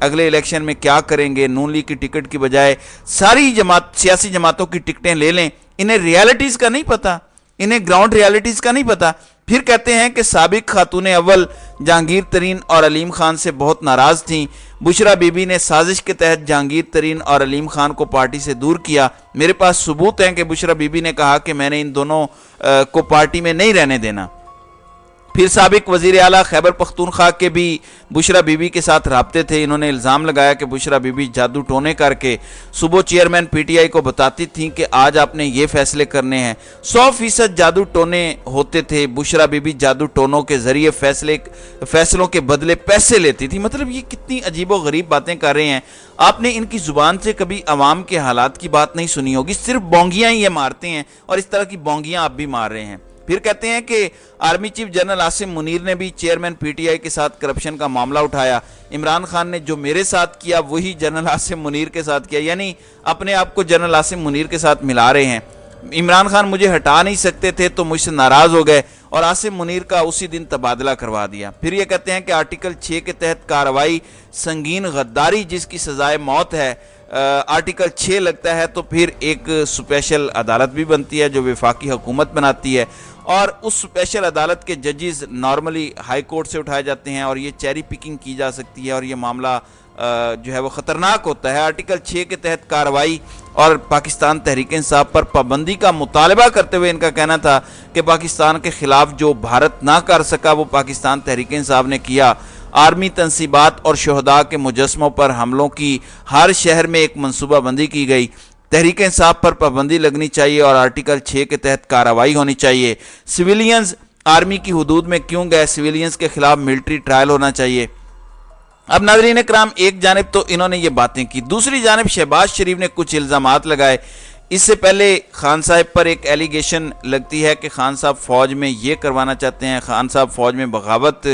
اگلے الیکشن میں کیا کریں گے، نون لیگ کی ٹکٹ کی بجائے ساری سیاسی جماعتوں کی ٹکٹیں لے لیں، انہیں ریالٹیز کا نہیں پتا، انہیں گراؤنڈ ریالٹیز کا نہیں پتا۔ پھر کہتے ہیں کہ سابق خاتون اول جہانگیر ترین اور علیم خان سے بہت ناراض تھیں، بشرا بی بی نے سازش کے تحت جہانگیر ترین اور علیم خان کو پارٹی سے دور کیا۔ میرے پاس ثبوت ہیں کہ بشرا بی بی نے کہا کہ میں نے ان دونوں کو پارٹی میں نہیں رہنے دینا۔ پھر سابق وزیر اعلیٰ خیبر پختونخوا کے بھی بشرا بی بی کے ساتھ رابطے تھے۔ انہوں نے الزام لگایا کہ بشرا بی بی جادو ٹونے کر کے صوبہ چیئرمین پی ٹی آئی کو بتاتی تھیں کہ آج آپ نے یہ فیصلے کرنے ہیں۔ 100% جادو ٹونے ہوتے تھے، بشرا بی بی جادو ٹونوں کے ذریعے فیصلوں کے بدلے پیسے لیتی تھی۔ مطلب یہ کتنی عجیب و غریب باتیں کر رہے ہیں۔ آپ نے ان کی زبان سے کبھی عوام کے حالات کی بات نہیں سنی ہوگی، صرف بونگیاں ہی یہ مارتے ہیں، اور اس طرح کی بونگیاں آپ بھی مار رہے ہیں۔ پھر کہتے ہیں کہ army chief general Asim Munir نے بھی چیئرمین پی ٹی آئی کے ساتھ کرپشن کا معاملہ اٹھایا۔ عمران خان نے جو میرے ساتھ کیا وہی جنرل عاصم منیر کے ساتھ کیا، یعنی اپنے آپ کو جنرل عاصم منیر کے ساتھ ملا رہے ہیں۔ عمران خان مجھے ہٹا نہیں سکتے تھے تو مجھ سے ناراض ہو گئے اور عاصم منیر کا اسی دن تبادلہ کروا دیا۔ پھر یہ کہتے ہیں کہ آرٹیکل 6 کے تحت کارروائی سنگین غداری جس کی سزائے موت ہے، آرٹیکل 6 لگتا ہے تو پھر ایک سپیشل عدالت بھی بنتی ہے جو وفاقی حکومت بناتی ہے، اور اس سپیشل عدالت کے ججز نارملی ہائی کورٹ سے اٹھائے جاتے ہیں اور یہ چیری پکنگ کی جا سکتی ہے اور یہ معاملہ جو ہے وہ خطرناک ہوتا ہے۔ آرٹیکل 6 کے تحت کارروائی اور پاکستان تحریک انصاف پر پابندی کا مطالبہ کرتے ہوئے ان کا کہنا تھا کہ پاکستان کے خلاف جو بھارت نہ کر سکا وہ پاکستان تحریک انصاف نے کیا۔ آرمی تنصیبات اور شہداء کے مجسموں پر حملوں کی ہر شہر میں ایک منصوبہ بندی کی گئی، تحریک انصاف پر پابندی لگنی چاہیے اور آرٹیکل 6 کے تحت کارروائی ہونی چاہیے۔ سویلینز آرمی کی حدود میں کیوں گئے، سویلینز کے خلاف ملٹری ٹرائل ہونا چاہیے۔ اب ناظرین اکرام، ایک جانب تو انہوں نے یہ باتیں کی، دوسری جانب شہباز شریف نے کچھ الزامات لگائے۔ اس سے پہلے خان صاحب پر ایک ایلیگیشن لگتی ہے کہ خان صاحب فوج میں یہ کروانا چاہتے ہیں، خان صاحب فوج میں بغاوت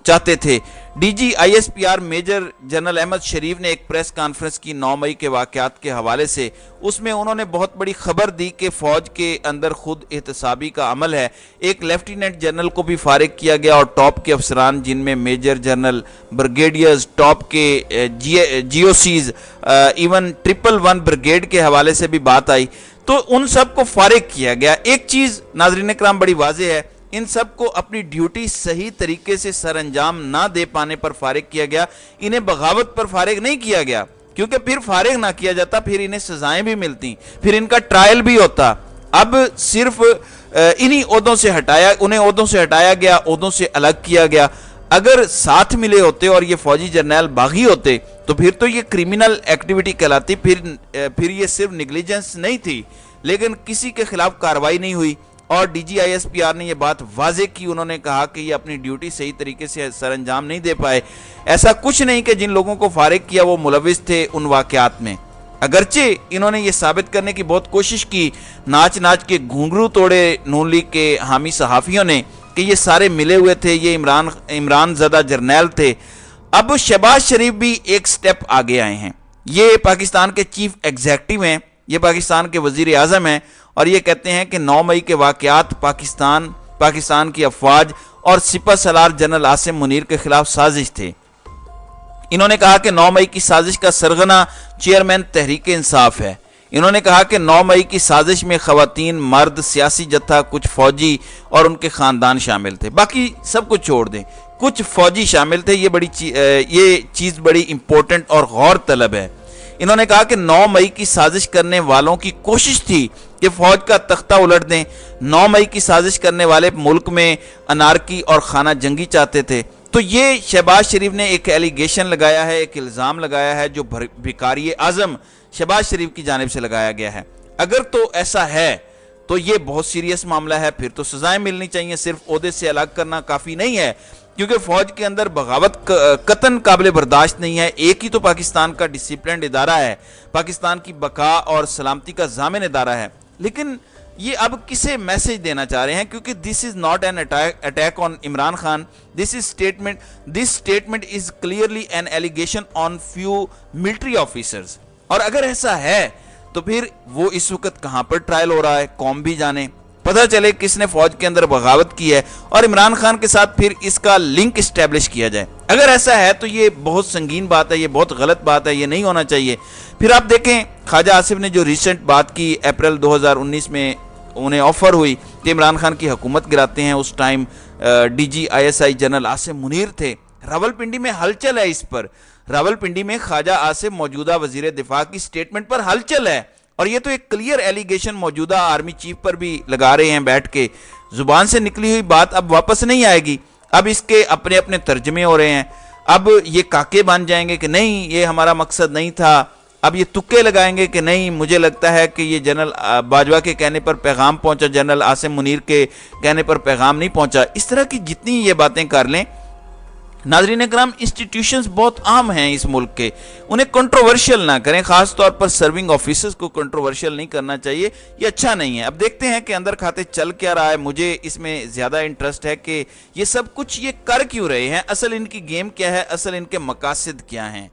چاہتے تھے۔ D G I S P R major general Ahmed Sharif نے ایک پریس کانفرنس کی 9 مئی کے واقعات کے حوالے سے، اس میں انہوں نے بہت بڑی خبر دی کہ فوج کے اندر خود احتسابی کا عمل ہے۔ ایک لیفٹیننٹ جنرل کو بھی فارغ کیا گیا اور ٹاپ کے افسران جن میں میجر جنرل، بریگیڈیئرز، ٹاپ کے جی او سیز، ایون 111 بریگیڈ کے حوالے سے بھی بات آئی، تو ان سب کو فارغ کیا گیا۔ ایک چیز ناظرین اکرام بڑی واضح ہے، ان سب کو اپنی ڈیوٹی صحیح طریقے سے سر انجام نہ دے پانے پر فارغ کیا گیا، انہیں بغاوت پر فارغ نہیں کیا گیا، کیونکہ پھر فارغ نہ کیا جاتا پھر انہیں سزائیں بھی ملتی، پھر ان کا ٹرائل بھی ہوتا۔ اب صرف انہی عہدوں سے انہیں عہدوں سے ہٹایا گیا، عہدوں سے الگ کیا گیا۔ اگر ساتھ ملے ہوتے اور یہ فوجی جرنیل باغی ہوتے تو پھر تو یہ کرمنل ایکٹیویٹی کہلاتی، پھر یہ صرف نیگلیجنس نہیں تھی، لیکن کسی کے خلاف کارروائی نہیں ہوئی اور D G I S P R نے یہ بات واضح کی، انہوں نے کہا کہ یہ اپنی ڈیوٹی صحیح طریقے سے سر انجام نہیں دے پائے۔ ایسا کچھ نہیں کہ جن لوگوں کو فارغ کیا وہ ملوث تھے ان واقعات میں، اگرچہ انہوں نے یہ ثابت کرنے کی بہت کوشش کی، ناچ کے گھنگرو توڑے نون لیگ کے حامی صحافیوں نے کہ یہ سارے ملے ہوئے تھے، یہ عمران زدہ جرنیل تھے۔ اب شہباز شریف بھی ایک سٹیپ آگے آئے ہیں، یہ پاکستان کے چیف ایگزیکٹو ہیں، یہ پاکستان کے وزیر اعظم ہیں، اور یہ کہتے ہیں کہ 9 مئی کے واقعات پاکستان کی افواج اور سپہ سالار جنرل عاصم منیر کے خلاف سازش تھے۔ انہوں نے کہا کہ 9 مئی کی سازش کا سرغنہ چیئرمین تحریک انصاف ہے۔ انہوں نے کہا کہ 9 مئی کی سازش میں خواتین، مرد، سیاسی جتھا، کچھ فوجی اور ان کے خاندان شامل تھے، باقی سب کچھ چھوڑ دیں، کچھ فوجی شامل تھے۔ یہ چیز بڑی امپورٹنٹ اور غور طلب ہے۔ انہوں نے کہا کہ 9 مئی کی سازش کرنے والوں کی کوشش تھی کہ فوج کا تختہ الٹ دیں۔ 9 مئی کی سازش کرنے والے ملک میں انارکی اور خانہ جنگی چاہتے تھے۔ تو یہ شہباز شریف نے ایک ایلیگیشن لگایا ہے، ایک الزام لگایا ہے جو بھکاری اعظم شہباز شریف کی جانب سے لگایا گیا ہے۔ اگر تو ایسا ہے تو یہ بہت سیریس معاملہ ہے، پھر تو سزائیں ملنی چاہیے، صرف عہدے سے الگ کرنا کافی نہیں ہے، کیونکہ فوج کے اندر بغاوت قطعاً قابل برداشت نہیں ہے۔ ایک ہی تو پاکستان کا ڈسپلنڈ ادارہ ہے، پاکستان کی بقا اور سلامتی کا ضامن ادارہ ہے، لیکن یہ اب کسے میسج دینا چاہ رہے ہیں؟ کیونکہ this is not an attack on Imran Khan, this statement is clearly an allegation on few military officers. اور اگر ایسا ہے تو پھر وہ اس وقت کہاں پر ٹرائل ہو رہا ہے قوم بھی جانے، پتہ چلے کس نے فوج کے اندر بغاوت کی ہے اور عمران خان کے ساتھ پھر اس کا لنک اسٹیبلش کیا جائے۔ اگر ایسا ہے تو یہ بہت سنگین بات ہے، یہ بہت غلط بات ہے، یہ نہیں ہونا چاہیے۔ پھر آپ دیکھیں خواجہ آصف نے جو ریسنٹ بات کی، اپریل 2019 میں انہیں آفر ہوئی کہ عمران خان کی حکومت گراتے ہیں، اس time D G I S I general Asim Munir تھے۔ راولپنڈی میں ہلچل ہے اس پر، راولپنڈی میں خواجہ آصف موجودہ وزیر دفاع کی سٹیٹمنٹ پر ہلچل ہے، اور یہ تو ایک کلیئر ایلیگیشن موجودہ آرمی چیف پر بھی لگا رہے ہیں بیٹھ کے۔ زبان سے نکلی ہوئی بات اب واپس نہیں آئے گی، اب اس کے اپنے اپنے ترجمے ہو رہے ہیں۔ اب یہ کاکے بن جائیں گے کہ نہیں یہ ہمارا مقصد نہیں تھا، اب یہ تکے لگائیں گے کہ نہیں مجھے لگتا ہے کہ یہ جنرل باجوہ کے کہنے پر پیغام پہنچا، جنرل عاصم منیر کے کہنے پر پیغام نہیں پہنچا۔ اس طرح کی جتنی یہ باتیں کر لیں، ناظرین اکرام، انسٹیٹیوشنز بہت عام ہیں اس ملک کے، انہیں کنٹروورشل نہ کریں، خاص طور پر سرونگ آفیسرز کو کنٹروورشل نہیں کرنا چاہیے، یہ اچھا نہیں ہے۔ اب دیکھتے ہیں کہ اندر کھاتے چل کیا رہا ہے۔ مجھے اس میں زیادہ انٹرسٹ ہے کہ یہ سب کچھ یہ کر کیوں رہے ہیں، اصل ان کی گیم کیا ہے، اصل ان کے مقاصد کیا ہیں۔